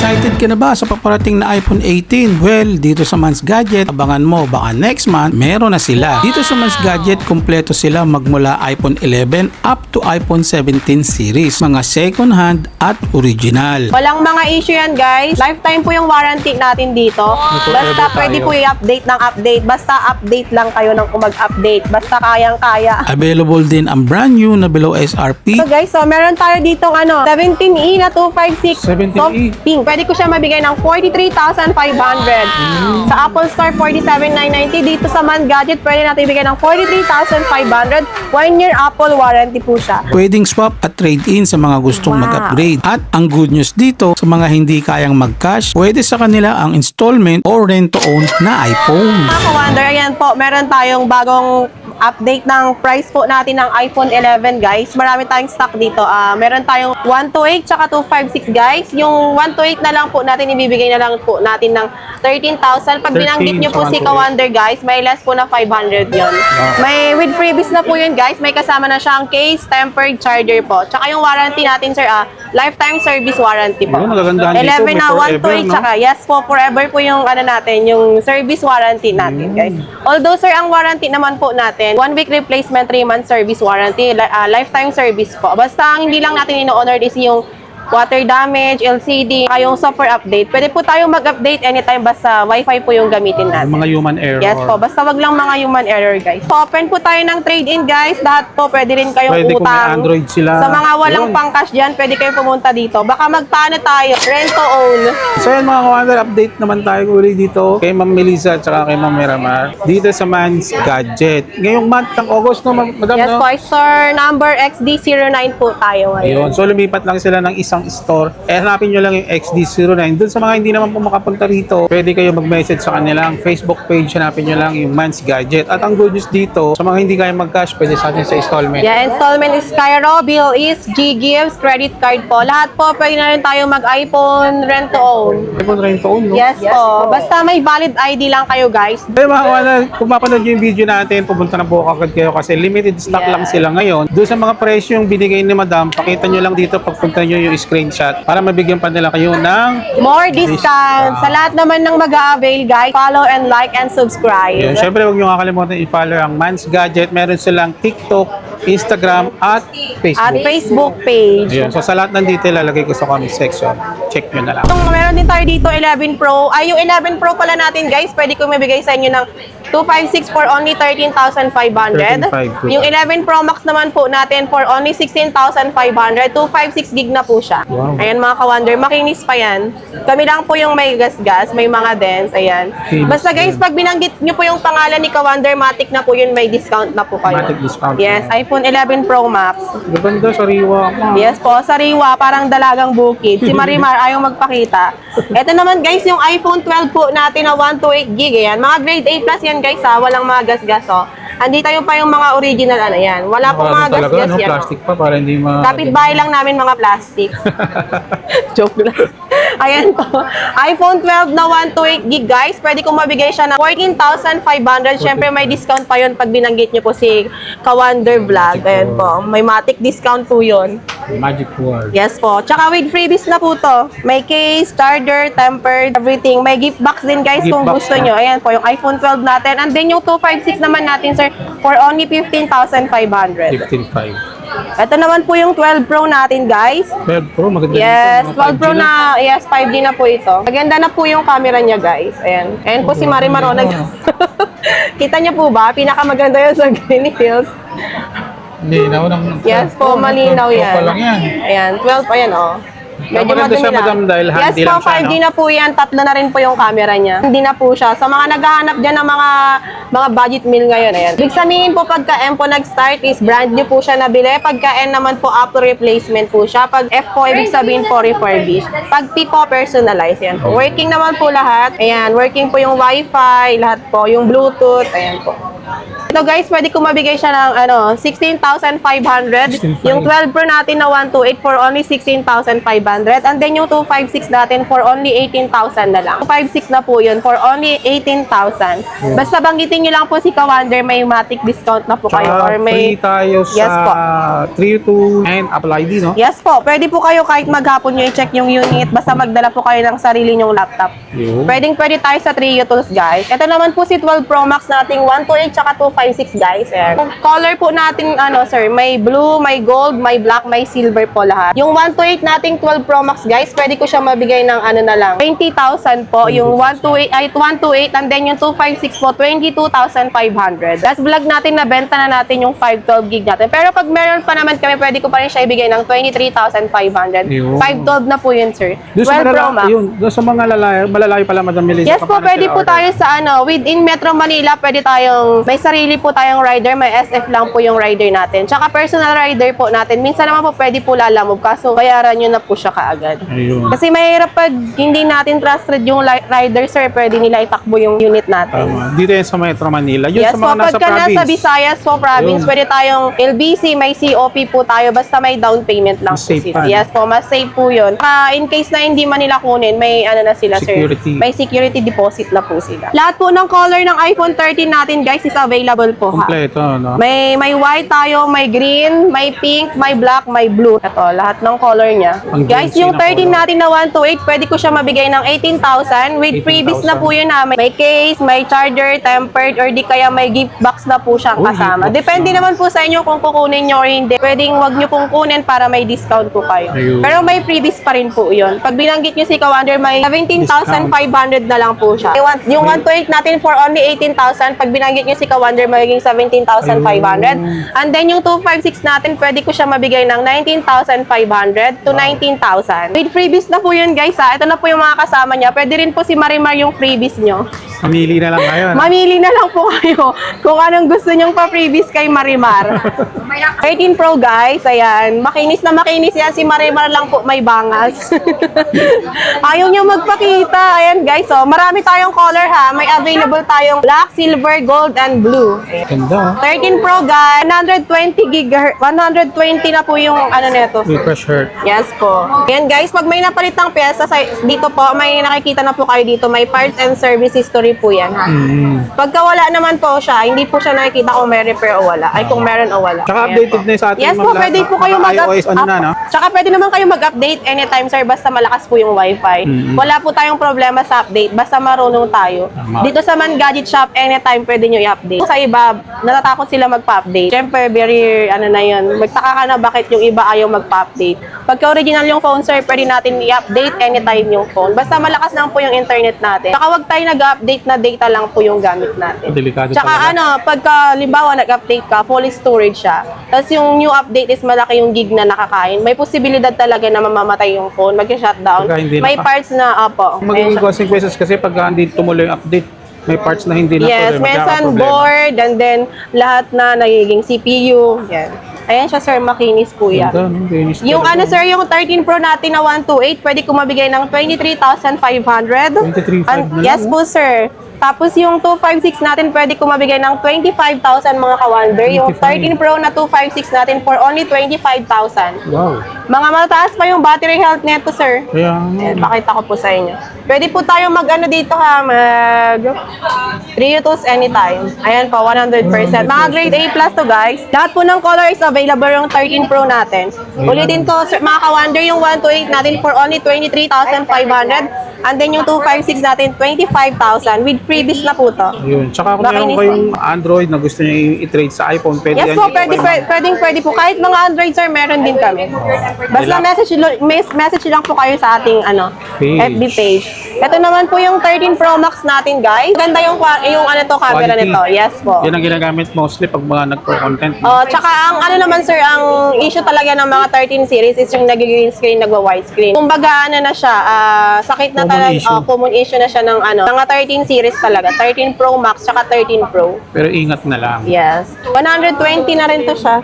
Excited ka na ba sa paparating na iPhone 18? Well, dito sa Mans Gadget, abangan mo baka next month meron na sila. Dito sa Mans Gadget, kumpleto sila magmula iPhone 11 up to iPhone 17 series. Mga second hand at original. Walang mga issue yan guys. Lifetime po yung warranty natin dito. Basta pwede po i-update ng update. Basta update lang kayo ng mag-update. Basta kayang-kaya. Available din ang brand new na below SRP. So guys, so meron tayo dito 17E na 256. 17E? So, pink. Pwede ko siya mabigay ng 43,500. Sa Apple Store, 47,990. Dito sa Man Gadget, pwede natin ibigay ng 43,500. 1 year Apple warranty po siya. Pwedeng swap at trade-in sa mga gustong mag-upgrade. At ang good news dito, sa mga hindi kayang mag-cash, pwede sa kanila ang installment or rent-to-own na iPhone. Mga ka-wonder, ayan po, meron tayong bagong update ng price po natin ng iPhone 11 guys. Marami tayong stock dito. Meron tayong 128 tsaka 256 guys. Yung 128 na lang po natin, ibibigay na lang po natin ng 13,000. Pag binanggit nyo po si Ka-Wonder guys, may less po na 500 yon. May with freebies na po yun guys. May kasama na siyang case, tempered charger po. Tsaka yung warranty natin sir, lifetime service warranty po. 11 na 128 tsaka yes po, forever po yung natin, yung service warranty natin guys. Although sir, ang warranty naman po natin, 1 week replacement, 3 month service warranty, lifetime service po. Basta ang hindi lang natin ino-honor is yung water damage, LCD, yung software update. Pwede po tayo mag-update anytime basta Wi-Fi po yung gamitin natin. Mga human error. Yes po, basta wag lang mga human error guys. So, open po tayo ng trade-in guys. Lahat po pwede rin kayong Pwede kung may utang. Android sila. Sa mga walang pang-cash dyan, pwede kayong pumunta dito. Baka magpaano tayo, rent to own. So yun mga Ka-Wonder, update naman tayo uli dito kay Ma'am Melissa at saka kay Ma'am Miramar dito sa Mans Gadget. Ngayong month ng August, no, Madam? Yes No? po, store number XD09 po tayo ngayon. Ayun. So lumipat lang sila ng isang store. Hanapin nyo lang yung XD09. Doon sa mga hindi naman po makapunta rito, pwede kayo mag-message sa kanilang Facebook page. Hanapin nyo lang yung Mans Gadget. At ang good news dito, sa mga hindi kaya mag-cash, pwede sa atin sa installment. Yeah, installment is Cairo, bill is G-Gives, credit card po. Lahat po, pwede na rin tayo mag-iPhone rent to own. iPhone rent to own, no? Yes po. Basta may valid ID lang kayo guys. Hey mga Ka-Wonder, kung mapanood nyo yung video natin, pupunta na po agad kayo kasi limited stock lang sila ngayon. Doon sa mga presyo yung binigay ni Madam, pakita nyo lang dito pagpunta nyo yung screenshot para mabigyan pa nila kayo ng More discount. Sa lahat naman ng mag-a-avail guys, follow and like and subscribe. yun. Siyempre, huwag nyo kakalimutan i-follow ang Mans Gadget. Meron silang TikTok, Instagram, at Facebook. At Facebook page. Ayun. So sa lahat ng detail, lalagay ko sa comment section. Check nyo na lang. Meron din tayo dito 11 Pro. Ay, yung 11 Pro pala natin guys, pwede ko mabigay sa inyo ng 256 for only 13,500. 13,500. Yung 11 Pro Max naman po natin for only 16,500. 256 gig na po siya. Wow. Ayan mga ka-wonder, makinis pa yan. Kami lang po yung may gas-gas, may mga dents, ayan. Basta guys, pag binanggit nyo po yung pangalan ni Ka-Wonder, matic na po yun, may discount na po kayo. Matic discount. Yes, iPhone 11 Pro Max. Ganda, sariwa. Yes po, sariwa, parang dalagang bukid. Si Marimar ayaw magpakita. Ito naman guys, yung iPhone 12 po natin na 128 gig. Ayan. Mga grade A plus yan guys ha, walang mga gas-gas oh. Andito tayo pa yung mga original ano yan. Wala pong mga gas-gas yan. Plastic pa para hindi Kapit-bahay lang namin mga plastic. Joke lang. Ayan po. iPhone 12 na 128 gig guys. Pwede kong mabigay siya ng 14,500. Siyempre may discount pa yun pag binanggit nyo po si Ka-Wonder Vlog. Ayan po. May matic discount po yun. Magic word. Yes po. Tsaka with freebies na po to. May case, charger, tempered, everything. May gift box din guys kung gusto nyo. Ayan po, yung iPhone 12 natin. And then yung 256 naman natin sir for only 15,500. 15.5. Ito naman po yung 12 Pro natin guys. 12 Pro, maganda Yes, dito. 12 Pro na, yes, 5D na po ito. Maganda na po yung camera niya guys. Ayan. Ayan po si Marimar. Kita niyo po ba? Pinakamaganda yun sa Green Hills. Malinaw ng Yes po, malinaw yan. pa lang yan. Ayan, 12 pa yan oh. Medyo Maganda siya, madumi lang. Madam, dahil handy yes lang po, siya, 5D no? na po yan. Tatlo na rin po yung camera niya. Hindi na po siya. Sa mga naghahanap dyan ng mga budget meal ngayon, ayan. Ibig sabihin po, pagka M po nag-start is brand new po siya nabili. Pagka N naman po, after replacement po siya. Pag F po, ibig sabihin po, refurbished. Pag P po, personalized. Yan po. Working naman po lahat. Ayan, working po yung Wi-Fi, lahat po. Yung Bluetooth, ayan po. Ito guys, pwede ko mabigay siya ng 16,500. 16,500. Yung 12 Pro natin na 128 for only 16,500. And then yung 256 natin for only 18,000 na lang. 256 na po yun for only 18,000. Basta banggitin nyo lang po si Kawander, may matic discount na po kayo. Or free may... tayo Yes po. sa 3 and Apple ID, no? Yes po, pwede po kayo kahit maghapon nyo i-check yung unit, basta magdala po kayo ng sarili nyong laptop. Yun. Pwede tayo sa Trio Tools, guys. Ito naman po si 12 Pro Max nating 128 tsaka 256, guys. Ayan. Yung color po natin, sir, may blue, may gold, may black, may silver po lahat. Yung 128 nating 12 Pro Max, guys, pwede ko siya mabigay ng na lang, 20,000 po. Yung 128, and then yung 256 po, 22,500. Last vlog natin, nabenta na natin yung 512 gig natin. Pero pag meron pa naman kami, pwede ko pa rin siya ibigay ng 23,500. Yun. 512 na po yun, sir. Doon sa 12 Pro Max. doon sa mga malalayo pala, Madam Melissa. Yes po, paano pwede sila po order? tayo sa within Metro Manila, pwede tayong, may sarili po tayong rider, may SF lang po yung rider natin. Tsaka personal rider po natin. Minsan naman po pwede po lalamove, kaso bayaran nyo na po siya kaagad. Ayun. Kasi mahirap pag hindi natin trusted yung rider, sir, pwede nila itakbo yung unit natin. Tama. Dito yan sa Metro Manila. Yun Yes sa po, mga nasa pagka nasa province. Visayas po province, Yun. pwede tayong LBC, may COP po tayo, basta may down payment lang Mas po safe sila. pa, no? Yes po, mas safe po yun. In case na hindi man nila kunin, may na sila, Security. sir. May security deposit na po sila. Lahat po ng color ng iPhone 13 natin, guys, is available po, ha? Kompleto, no? May white tayo, may green, may pink, may black, may blue. Ito, lahat ng color niya. Ang Guys, fancy yung na 13 color. natin na 128, pwede ko siya mabigay ng 18,000 with 18,000. freebies na po yun namin. May case, may charger, tempered, or di kaya may gift box na po siyang Oh, kasama. gift box Depende na. naman po sa inyo kung kukunin nyo or hindi. Pwedeng wag nyo pong kunin para may discount po kayo. Ayun. Pero may freebies pa rin po yun. Pag binanggit nyo si Kawander, may 17,500 na lang po siya. Yung 128 natin for only 18,000. Pag binanggit nyo si Kawander, magiging 17,500. And then yung 256 natin, pwede ko siya mabigay ng 19,500 to 19,000. With freebies na po yun, guys, ha. Ito na po yung mga kasama niya. Pwede rin po si Marimar yung freebies nyo. Mamili na lang kayo, no? Mamili na lang po kayo kung anong gusto nyong pa-freebies kay Marimar. 13 Pro, guys. Ayan. Makinis na makinis yan. Si Marimar lang po may bangas. Ayaw nyo magpakita. Ayan, guys. So, marami tayong color, ha. May available tayong black, silver, gold, and blue. Ganda. 13 Pro, guys. 120 gigahertz. 120 na po yung nito. Refresh heart. Yes po. Ayan guys, pag may napalit ng pyesa dito po, may nakikita na po kayo dito. May parts and service history po yan, ha. Pagka wala naman po siya, hindi po siya nakikita kung may repair o wala. Ay, kung meron o wala. Tsaka Ayan updated po. na sa atin. Yes po, pwede po kayo iOS, no? Tsaka pwede naman kayo mag-update anytime, sir, basta malakas po yung wifi. Wala po tayong problema sa update, basta marunong tayo. Tama. Dito sa Man Gadget Shop, anytime pwede nyo i-update. Sa iba, natatakot sila magpa-update. Siyempre, very, na yun, magtaka ka na bakit yung iba ayaw magpa-update. Pagka original yung phone, sir, pwede natin i-update anytime yung phone. Basta malakas lang po yung internet natin. Tsaka wag tayo nag-update na data lang po yung gamit natin. Delikado Tsaka talaga. pagka limbawa nag-update ka, fully storage siya. Tapos yung new update is malaki yung gig na nakakain. May posibilidad talaga na mamamatay yung phone, mag-shutdown. Pagka hindi May parts na, Ang magiging consequences kasi pag hindi tumuloy yung update, may parts na hindi na Yes, tuloy, minsan magkakaproblema. board, and then lahat na nagiging CPU. Yan. Ayan siya, sir, makinis po yan. Ganda, no? Linis Yung talaga. sir, yung 13 Pro natin na 128, pwede ko mabigay ng 23,500. 23,500 na lang, Yes po, sir. Tapos yung 256 natin, pwede ko mabigay ng 25,000 mga ka-wonder. Yung 13 Pro na 256 natin for only 25,000. Wow. Mga mataas pa yung battery health neto, sir. Kaya, Ayan, pakita ko po sa inyo. Pwede po tayo dito, ha, Trio Tools anytime. Ayan po, 100%. Mga grade A plus to, guys. Lahat po ng color is available yung 13 Pro natin. Ulitin ko, sir, mga ka-wonder, yung 128 natin for only 23,500. And then yung 256 natin, 25,000 with freebies na po to. yun. Tsaka kung meron Makinis kayong Android na gusto nyo i-trade sa iPhone, pwede Yes yan. po, pwede po. Kahit mga Android, sir, meron din kami. Basta message lang po kayo sa ating Page. FB page. Ito naman po yung 13 Pro Max natin, guys. Ganda yung camera Quality. nito. Yes po. Yan ang ginagamit mostly pag mga nagpo-content. Tsaka ang naman, sir, ang issue talaga ng mga 13 series is yung nag-green screen, nagwa-widescreen. Kumbaga, na siya, sakit na Common talaga, issue. common issue na siya ng mga 13 series talaga. 13 Pro Max, tsaka 13 Pro. Pero ingat na lang. Yes. 120 na rin to siya.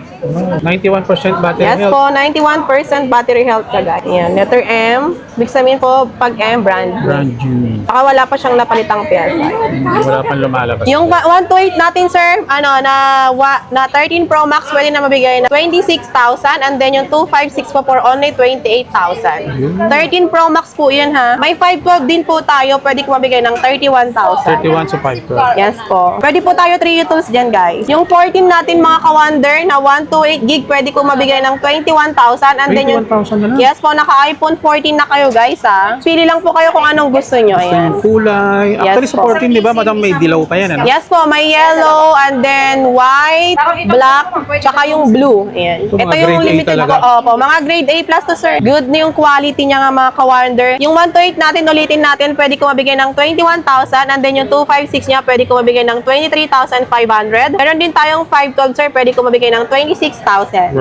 91% battery Yes health. po, 91% battery health ka, guys. Yan, letter M. Ibig sabihin po, pag M, brand. Brand June. Saka wala pa siyang napalitang PSI. Wala pang lumalabas. Yung 128 natin, sir, na 13 Pro Max, pwede na mabigay na 26,000 and then yung 256 po for only 28,000. 13 Pro Max po yun, ha. May 512 din po tayo, pwede ko mabigay ng 31,000. 31 sa 512. Yes po. Pwede po tayo 3 tools dyan, guys. Yung 14 natin, mga ka-wonder, na 128 gig, pwede ko mabigay ng 21,000 and then yung 21,000 na lang. yes po, naka-iPhone 14 na kayo, guys, ha. Pili lang po kayo kung anong gusto nyo. Gusto Ayan. yung kulay. Actually, Yes sa po. 14, di ba, madam, may dilaw pa yan, ano? Yes po, may yellow and then white, black, tsaka yung blue. Ayan. Ito, Ito mga yung grade A limited talaga. po. Opo, mga grade A plus to, sir. Good na yung quality niya nga, mga ka-wonder. Yung 128 natin, ulitin natin, pwede ko mabigay ng 21,000 and then yung 256 niya, pwede ko mabigay ng 23,500. Meron din tayong 512, sir, pwede ko mabigay ng 26,000.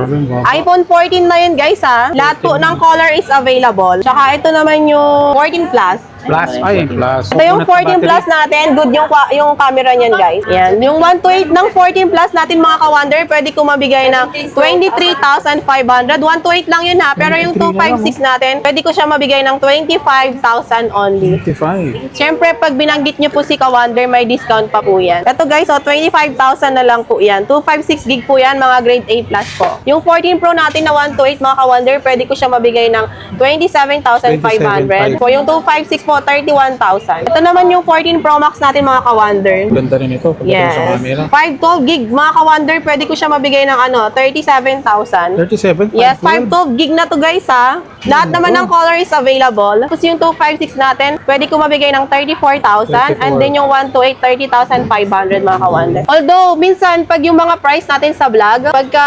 iPhone 14 na yun, guys, ha. Lahat po ng color is available. Tsaka ito naman yung 14 Plus. Plus, ay, plus. Ito yung 14 Plus natin, good yung camera niyan, guys. Yan. Yung 128 ng 14 Plus natin, mga ka-wonder, pwede ko mabigay ng 23,500. 128 lang yun, ha. Pero yung 256 natin, pwede ko siya mabigay ng 25,000 only. 25. Siyempre, pag binanggit nyo po si Ka-Wonder, may discount pa po yan. Ito guys, 25,000 na lang po yan. 256 gig po yan, mga grade A plus po. Yung 14 Pro natin na 128, mga Ka-Wonder, pwede ko siya mabigay ng 27,500. Po, yung 256 po, 31,000. Ito naman yung 14 Pro Max natin, mga Ka-Wonder. Ganda rin ito. Pagdating Yes. sa camera. 512 gig, mga Ka-Wonder, pwede ko siya mabigay ng 37,000. 37? Yes, 512 gig na to, guys, ha. Lahat naman ng color is available. Tapos yung 256 natin, pwede ko mabigay ng 34,000 and then yung 128, 30,500, mga ka-wonder. Although, minsan, pag yung mga price natin sa vlog, pagka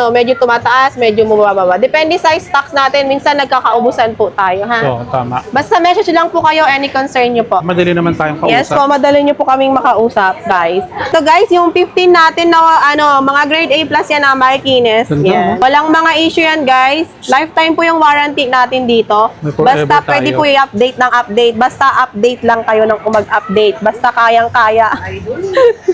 medyo tumataas, medyo bumababa. Depende sa stocks natin, minsan nagkakaubusan po tayo, ha. Oo, tama. Basta message lang po kayo, any concern nyo po. Madali naman tayong kausap. Yes po, madali nyo po kaming makausap, guys. So guys, yung 15 natin na mga grade A plus yan na makikinis. Ganda, Yan. Walang mga issue yan, guys. Lifetime po yung warranty natin dito. May forever Basta pwede tayo. po i-update ng update. Basta update lang kayo ng mag-update. Basta kayang-kaya.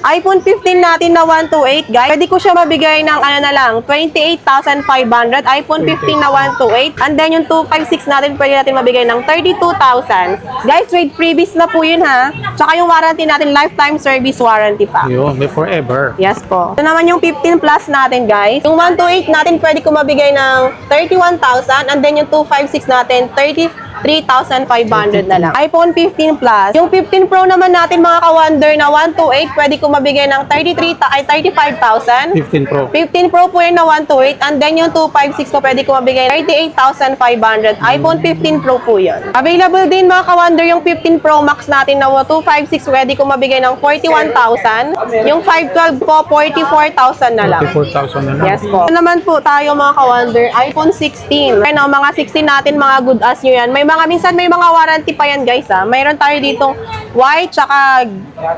iPhone 15 natin na 128, guys. Pwede ko siya mabigay ng na lang, 28,500. iPhone 15 na 128. And then yung 256 natin, pwede natin mabigay ng 32,000. Guys, with freebies na po yun, ha. Tsaka yung warranty natin, lifetime service warranty pa. Yun, may forever. Yes po. Ito naman yung 15 plus natin, guys. Yung 128 natin, pwede ko mabigay ng 31,000 and then yung 256 natin, 33,500 na lang. iPhone 15 Plus. Yung 15 Pro naman natin, mga ka-wonder, na 128, pwede ko mabigay ng 35,000. 15 Pro. 15 Pro po yun na 128 and then yung 256 po, pwede ko mabigay 38,500. iPhone 15 Pro po yun. Available din, mga ka-wonder, yung 15 Pro Max natin na 256, pwede ko mabigay ng 41,000. Yung 512 po, 44,000 na lang. 44,000 na lang. Yes po. Ito naman po tayo, mga ka-wonder, iPhone 16. Ano, mga 16 natin, mga good as nyo yan. Minsan may mga warranty pa yan, guys, ha. Mayroon tayo ditong white tsaka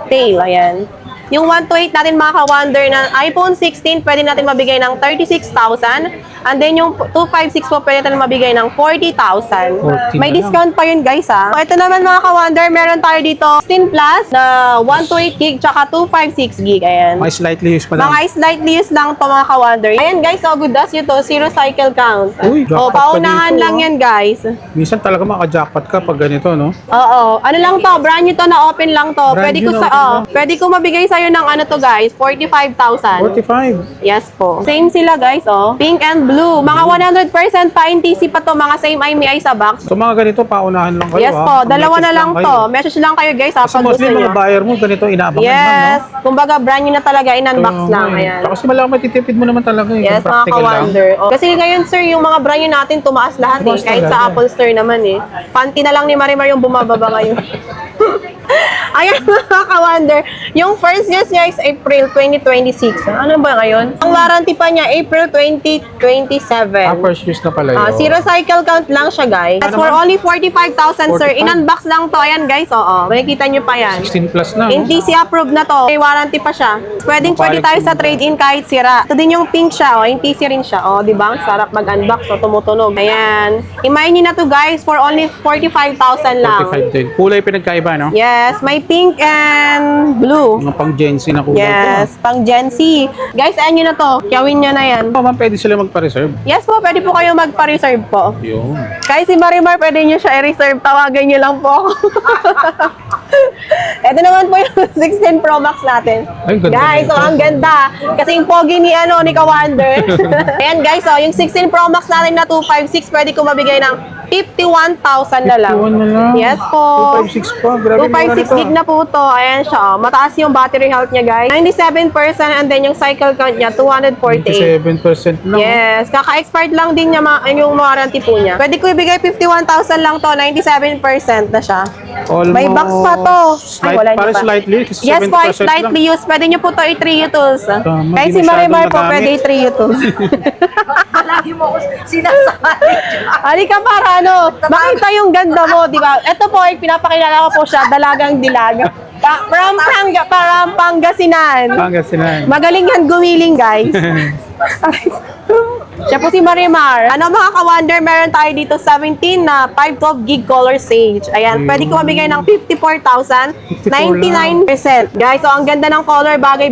tail, ayan. Yung 128 natin, mga ka-wonder, na iPhone 16, pwede natin mabigay ng 36,000. And then yung 256 po, pwede natin mabigay ng 40,000. 40 May na discount pa yun, guys, ha. Ito naman, mga ka-wonder, meron tayo dito 16 Plus na 128 gig tsaka 256 gig, ayan. May slightly used pa lang. Mga slightly used lang to, mga ka-wonder. Ayan, guys, so good as yun to. Zero cycle count. Uy, jackpot pa paunahan dito, lang ah. yan, guys. Minsan talaga maka-jackpot ka pag ganito, no? Oo. Ano lang to, brand new to, na open lang to. Brand Pwede ko new sa na open lang. pwede ko mabigay sa'yo ng ano to, guys, 45,000. 45. Yes po. Same sila, guys, oh. Pink and blue. Mga 100% pa NTC pa to, mga same IMEI sa box. So mga ganito, paunahan lang kayo, Yes ha? po, dalawa Message na lang kayo. to. Message lang kayo, guys, ha, Kasi pag gusto mostly mga nyo. buyer mo, ganito inaabangan Yes. lang, no? Kumbaga, brand new na talaga, in-unbox Oo, lang. nga eh. Ayan. Kasi malamang matitipid mo naman talaga, eh. Yes, Kung mga practical lang. ka-wonder. Oh. Kasi ngayon, sir, yung mga brand new natin, tumaas lahat, Tumaas Kahit talaga. sa Apple Store naman, eh. Panty na lang ni Marimar yung bumababa ngayon. Ayan, mga ka-wonder. Yung first news niya is April 2026. Ano ba ngayon? Ang warranty pa niya, April 2027. First use na pala yun. Zero cycle count lang siya, guys. As for only 45,000, sir. 45? In-unbox lang to. Ayan, guys. Oo. Makikita nyo pa yan. 16 plus na. no? NTC approved na to. May warranty pa siya. Pwede tayo sa trade-in kahit sira. Ito din yung pink siya. Oh. NTC rin siya. Oh, di ba? Sarap mag-unbox. Oh, tumutunog. Ayan. Imayin nyo na to, guys, for only 45,000 lang. 45 din. Kulay pinagkaiba, no? Yes. May pink and blue. Mga pang Gen Z na kulay Yes, pang Gen Z. Guys, ayan nyo na to. Kyawin nyo na yan. ito. Ma'am, pwede sila magpa-reserve. Yes po, pwede po kayo magpa-reserve po. Yun. Kahit si Marimar, pwede nyo siya i-reserve. Tawagan nyo lang po ako. Ito naman po yung 16 Pro Max natin. Ay, ganda Guys, na so ito. ang ganda. Kasi yung pogi ni Kawander. Ayan guys, so yung 16 Pro Max natin na 256, pwede ko mabigay ng 51,000 na lang. 51 na lang. Yes po. 256 pa. Grabe 256 gig na po to. Ayan siya. Mataas yung battery health niya, guys. 97% and then yung cycle count niya, 248. 7% lang. Yes. Kaka-expired lang din niya yung warranty po niya. Pwede ko ibigay 51,000 lang to. 97% na siya. Almost May box pa to. Ay, wala niyo para pa. slightly. Kasi Yes po, 70% slightly lang. used. Pwede niyo po to i-3 tools. Tama, Kahit di si masyadong Marimar po, nagamit. pwede i-3 tools. Lagi mo ako sinasabi. Halika para makita yung ganda mo, di ba? Ito po, ay pinapakilala ko po siya, dalagang dilag. From Pangasinan. Pangasinan. Magaling yan gumiling, guys. Siya po si Marimar. Mga ka-wonder, meron tayo dito 17 na 512 gig color sage. Ayan, pwede ko mabigay ng 54,000, 99%. Guys, so ang ganda ng color, bagay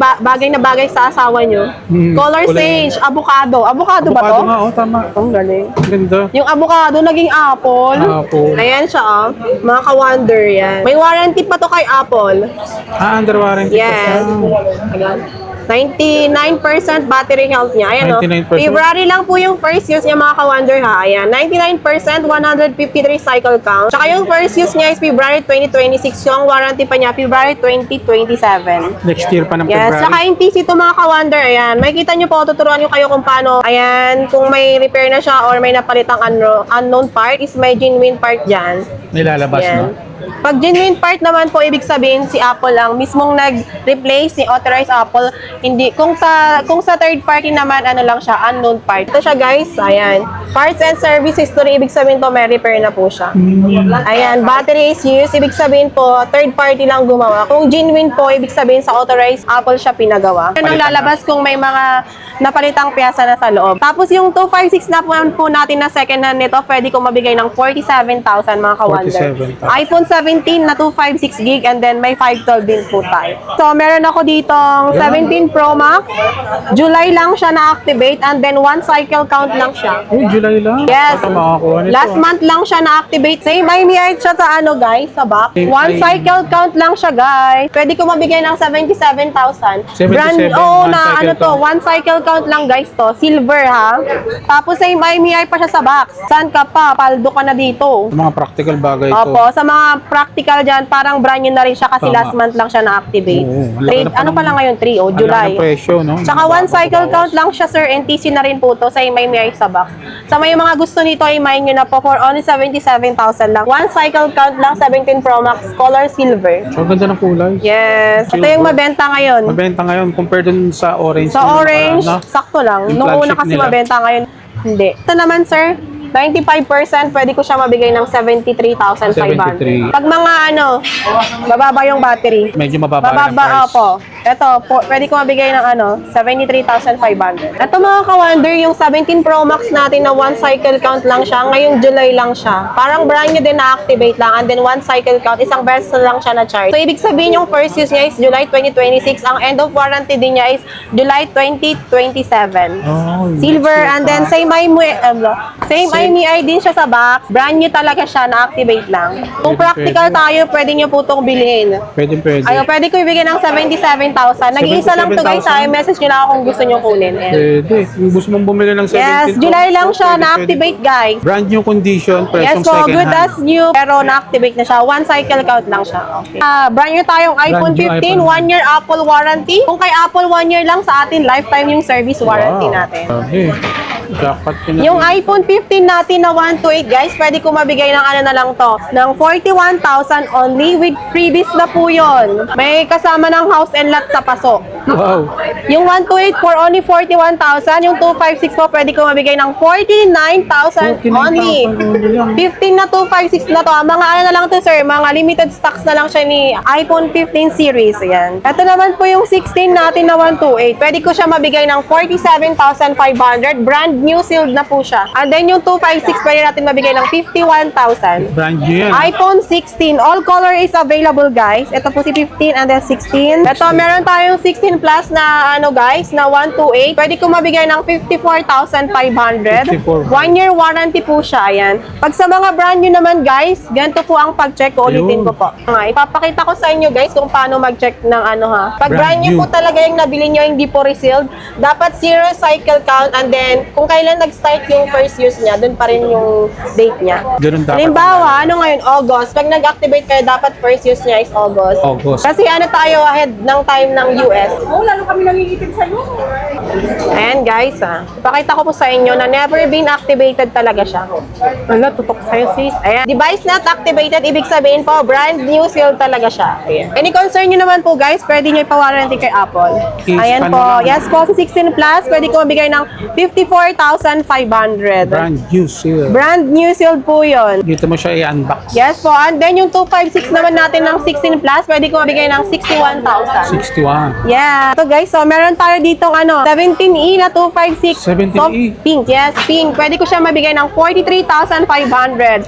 na bagay sa asawa nyo. Color kulay. sage, avocado. Avocado ba to? Avocado nga, oh, tama. Ang galing. Ganda. Yung avocado naging apple. Apple. Ayan siya, mga ka-wonder yan. May warranty pa to kay Apple. Under warranty pa Yes. siya. Ayan. 99% battery health niya. Ayan, 99%. February lang po yung first use niya, mga ka-wonder ha. Ayan, 99%, 153 cycle count. Tsaka yung first use niya is February 2026. Yung warranty pa niya, February 2027. Next year pa ng Yes, February. saka yung PC to, mga ka-wonder, ayan, makikita nyo po, tuturuan nyo kayo kung paano, ayan, kung may repair na siya or may napalitang unknown part, is may genuine part dyan. Nilalabas, Yan. no? Pag genuine part naman po, ibig sabihin si Apple lang mismong nag-replace, si authorized Apple. Hindi, kung sa third party naman, lang siya, unknown part. Ito siya, guys, ayan. Parts and service history, ibig sabihin to, may repair na po siya. Ayan, battery is used, ibig sabihin po, third party lang gumawa. Kung genuine po, ibig sabihin sa authorized Apple siya pinagawa. Yan ang lalabas kung may mga napalitang piyasa na sa loob. Tapos yung 256 na po natin na second hand nito, pwede ko mabigay ng 47,000, mga ka-wonder. 47,000. iPhone 17 na 256 gig and then may 512 din po tayo. So, meron ako ditong 17 Pro Max. July lang siya na-activate and then one cycle count lang siya. Uy, July lang. Yes. Baka makakuha nito. Last month lang siya na-activate. Same IMEI siya sa guys, sa back. Same One IMEI. cycle count lang siya, guys. Pwede ko mabigay ng 77,000. 77, Oo, one cycle count. one cycle count lang, guys, to. Silver, ha? Tapos same IMEI pa siya sa box. Saan ka pa? Paldo ka na dito. Sa mga practical bagay ito. Opo, sa mga practical dyan, parang brand new na rin siya kasi Tama. last month lang siya na-activate. Oo, ang laki na pa Ano pa ng- lang ngayon? 3 o Ang laki July. ng presyo, no? Tsaka one cycle count lang siya, sir. NTC na rin po to sa may sa box. Sa may mga gusto nito, i-mine nyo na po for only 77,000 lang. One cycle count lang, 17 Pro Max, color silver. So, ganda ng kulay. Yes. Ito Silver. yung mabenta ngayon. Mabenta ngayon compared dun sa orange. Sa na orange, nakaraan, no? sakto lang. Yung Nung una flagship kasi nila. mabenta ngayon, hindi. Ito naman, sir, 95%, pwede ko siya mabigay ng 73,500. 73. Pag mga bababa yung battery. Medyo mababa ng Bababa, price. opo. Ito, pwede ko mabigay ng 73,500. Ito, mga ka-wonder, yung 17 Pro Max natin na one cycle count lang siya, ngayong July lang siya. Parang brand new din na-activate lang, and then one cycle count, isang beses lang siya na-charge. So, ibig sabihin yung first use niya is July 2026, ang end of warranty din niya is July 2027. Oh, Silver, and then same IMEI din siya sa box. Brand new talaga siya, na-activate lang. Kung Pwede, practical pwede. tayo, pwede nyo po itong bilhin. Pwede. Ayun, pwede ko ibigay ng 77,000. Nag-iisa lang to, guys. 77,000. I-message nyo lang ako kung gusto nyo kunin. Ayan. Pwede. Kung gusto mong bumili ng 17 Yes, Pro July Max, lang siya, pwede, na-activate, pwede. guys. Brand new condition, Yes presong po, second good hand. as new, pero na-activate na siya. One cycle count lang siya. Okay. Brand new tayong iPhone new 15, iPhone. 1 year Apple warranty. Kung kay Apple, 1 year lang sa atin, lifetime yung service warranty Wow. natin. Okay. Jackpot ka na. Yung iPhone 15 natin na 128, guys, pwede ko mabigay ng na lang to, ng 41,000 only with freebies na po yun. May kasama ng house and lot at sa paso. Wow. Yung 128 for only 41,000. Yung 256 po, pwede ko mabigay ng 49,000 only. 15 na 256 na to. Mga ano na lang to, sir. Mga limited stocks na lang siya ni iPhone 15 series. Ayan. Ito naman po yung 16 natin na 128. Pwede ko siya mabigay ng 47,500. Brand new sealed na po siya. And then yung 256, pwede natin mabigay ng 51,000. Brand new yan. iPhone 16. All color is available, guys. Ito po si 15 and then 16. Ito, meron tayong 16 plus na ano, guys, na 128. Pwede ko mabigay ng 54,500. 54. 1 year warranty po siya. Ayan. Pag sa mga brand new naman, guys, ganito po ang pag-check. Ulitin ko po. Ipapakita ko sa inyo, guys, kung paano mag-check ng ano, ha. Pag brand new po talaga yung nabili nyo, hindi po resealed, dapat 0 cycle count, and then kung kailan nag-start yung first use niya, dun pa rin yung date niya. Ganun dapat. Halimbawa, ano ngayon? August. Pag nag-activate kayo, dapat first use niya is August. August. Kasi ano tayo ahead ng time ng US. Oo, lalo kami nangingitim sa'yo. Ayan guys, ipakita ko po sa inyo na never been activated talaga siya. Ano, tutok sa'yo sis. Ayan. Device not activated, ibig sabihin po, brand new seal talaga siya. Ayan. Any concern nyo naman po guys, pwede nyo ipa-warranty kay Apple. Ayan Ano po. lang? Yes po, 16 plus, pwede ko mabigay ng 54,500. Brand new seal. Brand new sealed po yun. Dito mo siya i-unbox. Yes po. And then yung 256 naman natin ng 16 plus, pwede ko mabigay ng 61,000. 61. Yeah. Ito guys, so meron tayo ditong ano, 17E na 256. 17E? So, pink. Yes, pink. Pwede ko siya mabigay ng 43,500.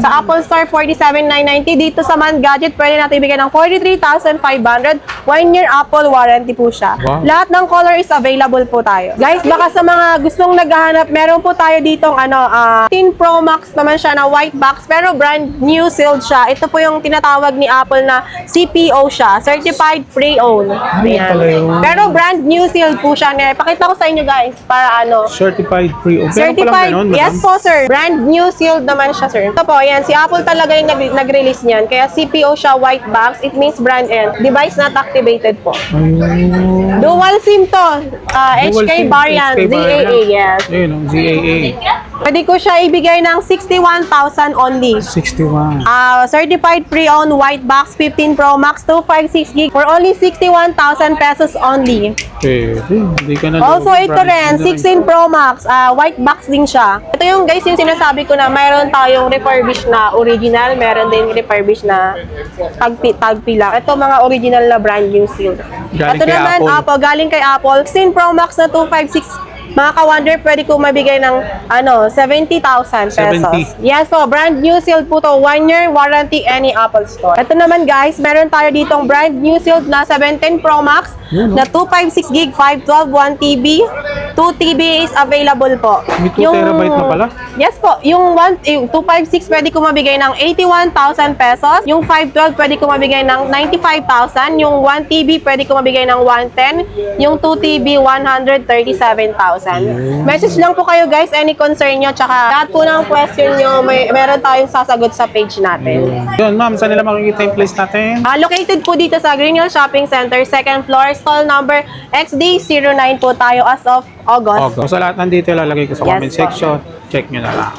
Sa Apple Store, 47,990. Dito sa Man Gadget, pwede natin ibigay ng 43,500. 1 year Apple warranty po siya. Wow. Lahat ng color is available po tayo. Guys, baka sa mga gustong naghahanap, meron po tayo ditong ano, 10 Pro Max naman siya na white box, pero brand new sealed siya. Ito po yung tinatawag ni Apple na CPO siya. Certified Pre-Owned. Ayan. pala yun. Pero brand new sealed po siya. Pakita ko sa inyo guys, para ano. Certified pre-owned. Certified, Ganun, yes po sir. Brand new sealed naman siya sir. Ito po, yan. Si Apple talaga yung nag-release niyan. Kaya CPO siya, white box. It means brand end. Device not activated po. Ayun. Dual SIM to. Dual HK SIM, variant. HK variant. ZAA, yes. Ayun, ZAA. Pwede ko siya ibigay ng 61,000 only. 61. Certified pre-owned white box 15 Pro Max 256 gig for only 61,000 pesos only. Pwede. Hindi ka na Also daw ito brand rin, new na 16 Pro Max, white box din siya. Ito yung guys yung sinasabi ko na mayroon tayong refurbished na original, meron din refurbished na tagpi lang. Ito mga original na brand new seal. Galing Ito kay naman, Apple. galing kay Apple. 16 Pro Max na 256. Mga ka-wonder, pwede ko mabigay ng 70,000 pesos. 70. Yes po, brand new sealed po to. 1 year warranty any Apple Store. Ito naman guys, meron tayo ditong brand new sealed na 17 Pro Max na 256 gig, 512, 1 TB. 2 TB is available po. May 2 terabyte na pala? Yes po, yung 256 pwede ko mabigay ng 81,000 pesos. Yung 512 pwede ko mabigay ng 95,000. Yung 1 TB pwede ko mabigay ng 110. Yung 2 TB 137,000. Message lang po kayo guys, any concern nyo, tsaka lahat po ng question nyo, meron tayong sasagot sa page natin. Yun, ma'am, saan nila makikita yung place natin? Located po dito sa Green Hill Shopping Center, 2nd floor, stall number XD09 po tayo as of August. Sa lahat nandito, lalagay ko sa Yes comment po. section. Check nyo na lang.